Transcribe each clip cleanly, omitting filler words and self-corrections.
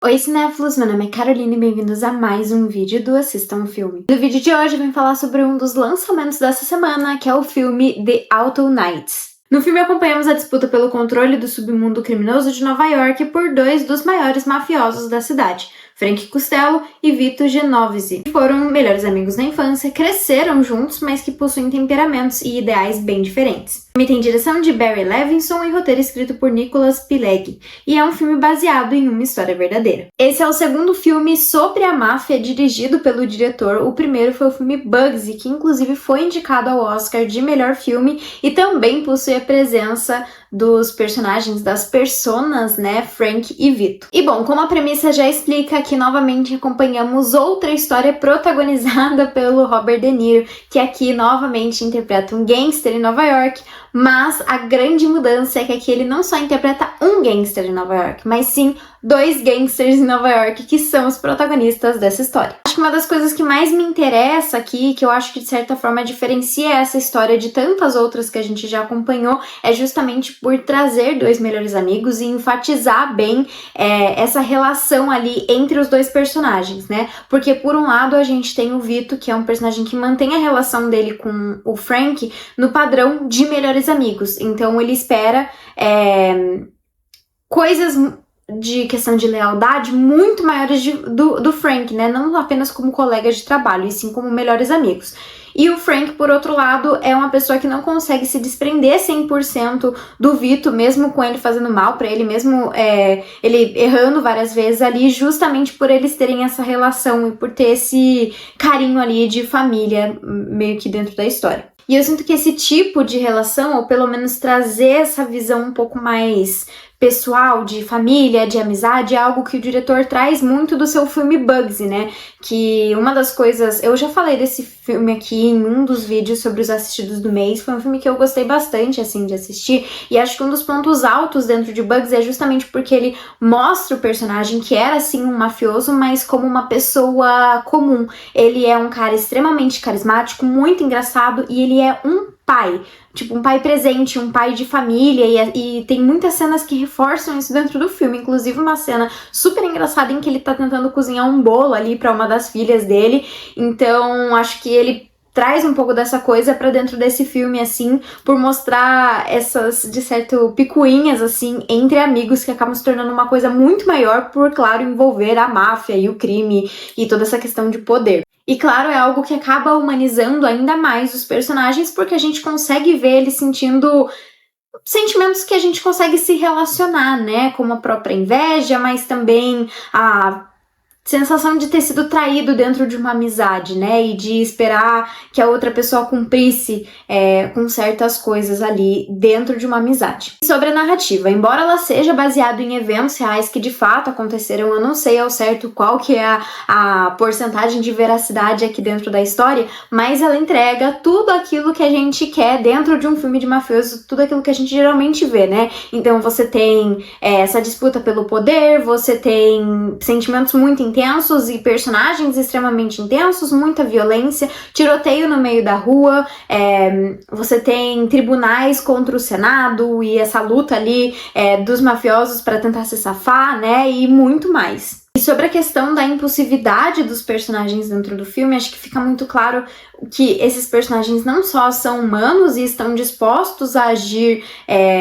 Oi cinéfilos, meu nome é Carolina e bem-vindos a mais um vídeo do Assista um Filme. No vídeo de hoje eu vim falar sobre um dos lançamentos dessa semana, que é o filme The Autumn Nights. No filme acompanhamos a disputa pelo controle do submundo criminoso de Nova York por dois dos maiores mafiosos da cidade, Frank Costello e Vito Genovese, que foram melhores amigos na infância, cresceram juntos, mas que possuem temperamentos e ideais bem diferentes. O filme tem direção de Barry Levinson e roteiro escrito por Nicholas Pileggi, e é um filme baseado em uma história verdadeira. Esse é o segundo filme sobre a máfia dirigido pelo diretor. O primeiro foi o filme Bugsy, que inclusive foi indicado ao Oscar de melhor filme e também possui a presença dos personagens, das personas, né, Frank e Vito. E bom, como a premissa já explica, aqui novamente acompanhamos outra história protagonizada pelo Robert De Niro, que aqui novamente interpreta um gangster em Nova York, mas a grande mudança é que aqui ele não só interpreta um gangster em Nova York, mas sim dois gangsters em Nova York, que são os protagonistas dessa história. Acho que uma das coisas que mais me interessa aqui, que eu acho que de certa forma diferencia essa história de tantas outras que a gente já acompanhou, é justamente por trazer dois melhores amigos e enfatizar bem essa relação ali entre os dois personagens, né? Porque por um lado a gente tem o Vito, que é um personagem que mantém a relação dele com o Frank no padrão de melhores amigos. Então ele espera coisas de questão de lealdade muito maiores do Frank, né? Não apenas como colega de trabalho, e sim como melhores amigos. E o Frank, por outro lado, é uma pessoa que não consegue se desprender 100% do Vito, mesmo com ele fazendo mal pra ele, mesmo ele errando várias vezes ali, justamente por eles terem essa relação e por ter esse carinho ali de família meio que dentro da história. E eu sinto que esse tipo de relação, ou pelo menos trazer essa visão um pouco mais pessoal, de família, de amizade, é algo que o diretor traz muito do seu filme Bugsy, né? Que uma das coisas... Eu já falei desse filme aqui em um dos vídeos sobre os assistidos do mês. Foi um filme que eu gostei bastante, assim, de assistir. E acho que um dos pontos altos dentro de Bugsy é justamente porque ele mostra o personagem que era, assim, um mafioso, mas como uma pessoa comum. Ele é um cara extremamente carismático, muito engraçado, e ele é um pai. Tipo, um pai presente, um pai de família, e tem muitas cenas que reforçam isso dentro do filme, inclusive uma cena super engraçada em que ele tá tentando cozinhar um bolo ali pra uma das filhas dele. Então, acho que ele traz um pouco dessa coisa pra dentro desse filme, assim, por mostrar essas, de certo, picuinhas, assim, entre amigos que acabam se tornando uma coisa muito maior por, claro, envolver a máfia e o crime e toda essa questão de poder. E claro, é algo que acaba humanizando ainda mais os personagens, porque a gente consegue ver eles sentindo sentimentos que a gente consegue se relacionar, né? Como a própria inveja, mas também a sensação de ter sido traído dentro de uma amizade, né? E de esperar que a outra pessoa cumprisse com certas coisas ali dentro de uma amizade. E sobre a narrativa, embora ela seja baseada em eventos reais que de fato aconteceram, eu não sei ao certo qual que é a porcentagem de veracidade aqui dentro da história, mas ela entrega tudo aquilo que a gente quer dentro de um filme de mafioso, tudo aquilo que a gente geralmente vê, né? Então você tem essa disputa pelo poder, você tem sentimentos muito intensos e personagens extremamente intensos, muita violência, tiroteio no meio da rua, você tem tribunais contra o Senado e essa luta ali dos mafiosos para tentar se safar, né, e muito mais. E sobre a questão da impulsividade dos personagens dentro do filme, acho que fica muito claro que esses personagens não só são humanos e estão dispostos a agir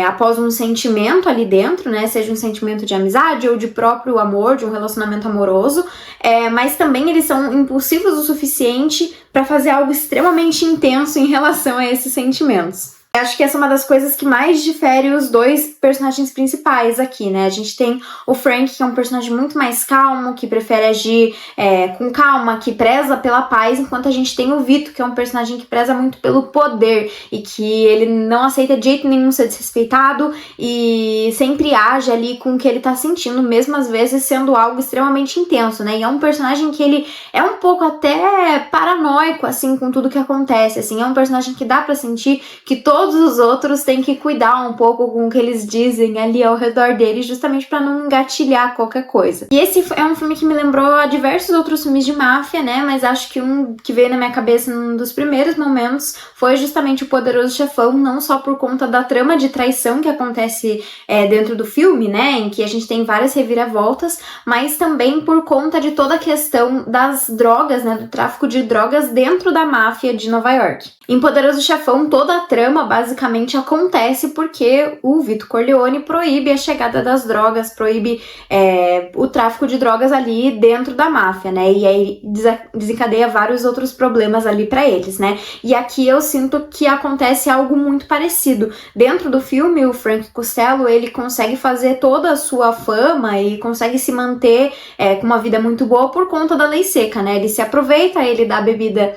após um sentimento ali dentro, né, seja um sentimento de amizade ou de próprio amor, de um relacionamento amoroso, mas também eles são impulsivos o suficiente para fazer algo extremamente intenso em relação a esses sentimentos. Acho que essa é uma das coisas que mais difere os dois personagens principais aqui, né? A gente tem o Frank, que é um personagem muito mais calmo, que prefere agir com calma, que preza pela paz, enquanto a gente tem o Vito, que é um personagem que preza muito pelo poder e que ele não aceita de jeito nenhum ser desrespeitado e sempre age ali com o que ele tá sentindo, mesmo às vezes sendo algo extremamente intenso, né? E é um personagem que ele é um pouco até paranoico, assim, com tudo que acontece, assim. É um personagem que dá pra sentir que todo todos os outros têm que cuidar um pouco com o que eles dizem ali ao redor dele, justamente pra não engatilhar qualquer coisa. E esse é um filme que me lembrou a diversos outros filmes de máfia, né? Mas acho que um que veio na minha cabeça num dos primeiros momentos foi justamente O Poderoso Chefão, não só por conta da trama de traição que acontece dentro do filme, né? Em que a gente tem várias reviravoltas, mas também por conta de toda a questão das drogas, né? Do tráfico de drogas dentro da máfia de Nova York. Em Poderoso Chefão, toda a trama basicamente acontece porque o Vito Corleone proíbe a chegada das drogas, proíbe o tráfico de drogas ali dentro da máfia, né? E aí desencadeia vários outros problemas ali pra eles, né? E aqui eu sinto que acontece algo muito parecido. Dentro do filme, o Frank Costello, ele consegue fazer toda a sua fama e consegue se manter com uma vida muito boa por conta da lei seca, né? Ele se aproveita, ele dá bebida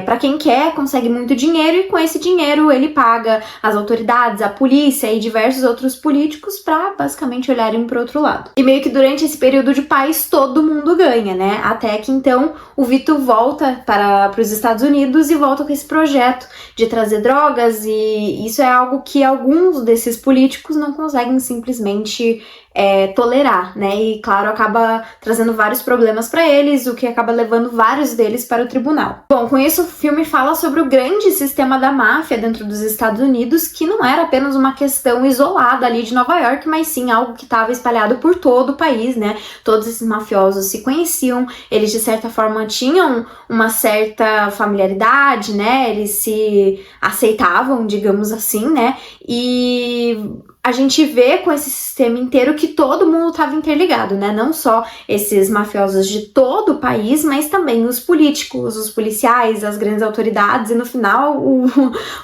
para quem quer, consegue muito dinheiro e com esse dinheiro ele paga as autoridades, a polícia e diversos outros políticos para basicamente olharem para outro lado. E meio que durante esse período de paz todo mundo ganha, né? Até que então o Vito volta para os Estados Unidos e volta com esse projeto de trazer drogas, e isso é algo que alguns desses políticos não conseguem simplesmente tolerar, né? E claro, acaba trazendo vários problemas para eles, o que acaba levando vários deles para o tribunal. Bom, com isso o filme fala sobre o grande sistema da máfia dentro dos Estados Unidos, que não era apenas uma questão isolada ali de Nova York, mas sim algo que estava espalhado por todo o país, né? Todos esses mafiosos se conheciam, eles de certa forma tinham uma certa familiaridade, né? Eles se aceitavam, digamos assim, né? E a gente vê com esse sistema inteiro que todo mundo estava interligado, né? Não só esses mafiosos de todo o país, mas também os políticos, os policiais, as grandes autoridades, e no final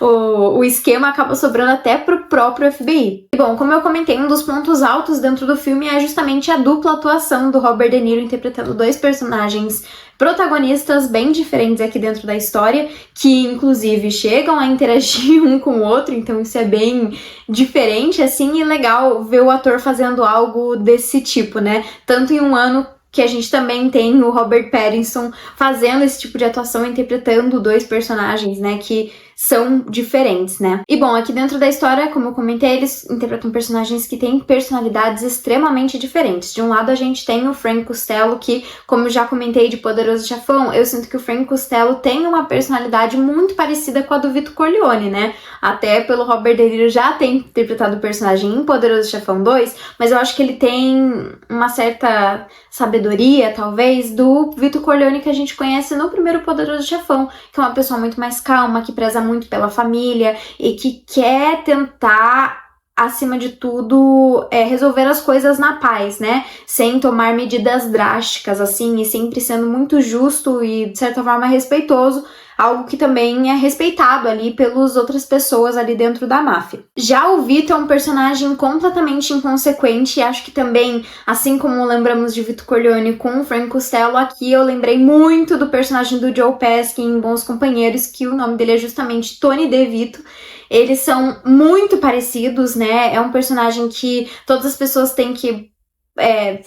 o esquema acaba sobrando até pro próprio FBI. E bom, como eu comentei, um dos pontos altos dentro do filme é justamente a dupla atuação do Robert De Niro interpretando dois personagens protagonistas bem diferentes aqui dentro da história, que inclusive chegam a interagir um com o outro, então isso é bem diferente, assim, e legal ver o ator fazendo algo desse tipo, né? Tanto em um ano que a gente também tem o Robert Pattinson fazendo esse tipo de atuação, interpretando dois personagens, né, que são diferentes, né? E bom, aqui dentro da história, como eu comentei, eles interpretam personagens que têm personalidades extremamente diferentes. De um lado a gente tem o Frank Costello, que, como eu já comentei de Poderoso Chefão, eu sinto que o Frank Costello tem uma personalidade muito parecida com a do Vito Corleone, né? Até pelo Robert De Niro já ter interpretado o personagem em Poderoso Chefão 2, mas eu acho que ele tem uma certa sabedoria, talvez, do Vito Corleone que a gente conhece no primeiro Poderoso Chefão, que é uma pessoa muito mais calma, que preza muito pela família e que quer tentar, acima de tudo, resolver as coisas na paz, né? Sem tomar medidas drásticas, assim, e sempre sendo muito justo e, de certa forma, respeitoso, algo que também é respeitado ali pelas outras pessoas ali dentro da máfia. Já o Vito é um personagem completamente inconsequente, e acho que também, assim como lembramos de Vito Corleone com o Frank Costello, aqui eu lembrei muito do personagem do Joe Pesci em Bons Companheiros, que o nome dele é justamente Tony DeVito. Eles são muito parecidos, né? É um personagem que todas as pessoas têm que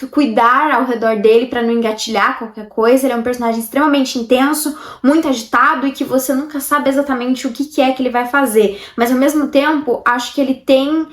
cuidar ao redor dele para não engatilhar qualquer coisa. Ele é um personagem extremamente intenso, muito agitado, e que você nunca sabe exatamente o que é que ele vai fazer, mas ao mesmo tempo acho que ele tem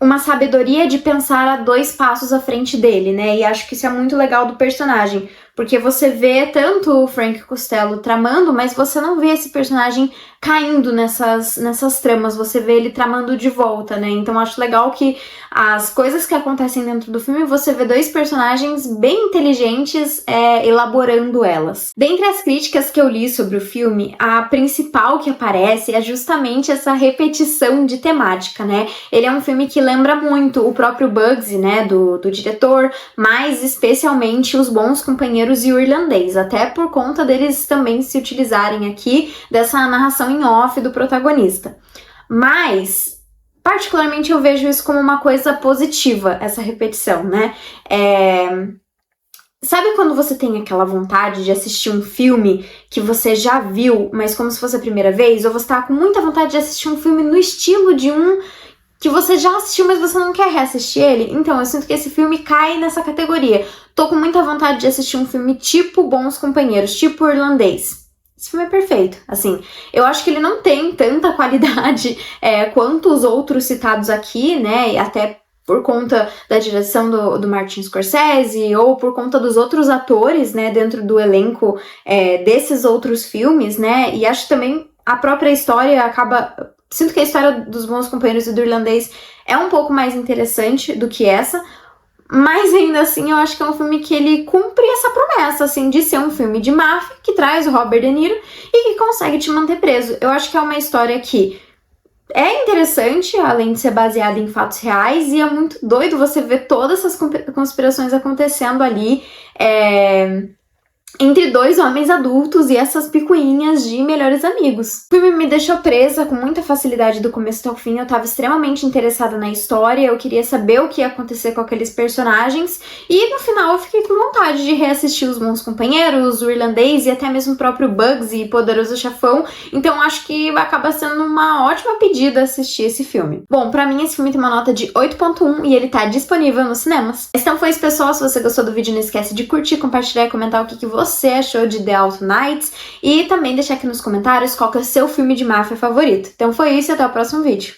uma sabedoria de pensar a 2 passos à frente dele, né? E acho que isso é muito legal do personagem, porque você vê tanto o Frank Costello tramando, mas você não vê esse personagem caindo nessas tramas, você vê ele tramando de volta, né? Então acho legal que as coisas que acontecem dentro do filme, você vê 2 personagens bem inteligentes elaborando elas. Dentre as críticas que eu li sobre o filme, a principal que aparece é justamente essa repetição de temática, né? Ele é um filme que lembra muito o próprio Bugsy, né, do diretor, mas especialmente Os Bons Companheiros e o Irlandês, até por conta deles também se utilizarem aqui dessa narração em off do protagonista. Mas, particularmente, eu vejo isso como uma coisa positiva, essa repetição, né? Sabe quando você tem aquela vontade de assistir um filme que você já viu, mas como se fosse a primeira vez? Ou você tá com muita vontade de assistir um filme no estilo de um que você já assistiu, mas você não quer reassistir ele? Então, eu sinto que esse filme cai nessa categoria. Tô com muita vontade de assistir um filme tipo Bons Companheiros, tipo Irlandês. esse filme é perfeito. Assim, eu acho que ele não tem tanta qualidade quanto os outros citados aqui, né? E até por conta da direção do Martin Scorsese ou por conta dos outros atores, né, dentro do elenco desses outros filmes, né, e acho também a própria história acaba... Sinto que a história dos Bons Companheiros e do Irlandês é um pouco mais interessante do que essa, mas ainda assim eu acho que é um filme que ele cumpre essa promessa, assim, de ser um filme de máfia, que traz o Robert De Niro e que consegue te manter preso. Eu acho que é uma história que é interessante, além de ser baseada em fatos reais, e é muito doido você ver todas essas conspirações acontecendo ali, entre dois homens adultos e essas picuinhas de melhores amigos. O filme me deixou presa com muita facilidade do começo ao fim, eu tava extremamente interessada na história, eu queria saber o que ia acontecer com aqueles personagens, e no final eu fiquei com vontade de reassistir Os Bons Companheiros, O Irlandês e até mesmo o próprio Bugsy e Poderoso Chefão, então acho que acaba sendo uma ótima pedida assistir esse filme. Bom, pra mim esse filme tem uma nota de 8.1 e ele tá disponível nos cinemas. Então foi isso, pessoal, se você gostou do vídeo não esquece de curtir, compartilhar e comentar o que você achou de The Out Knights e também deixar aqui nos comentários qual que é o seu filme de máfia favorito. Então foi isso e até o próximo vídeo.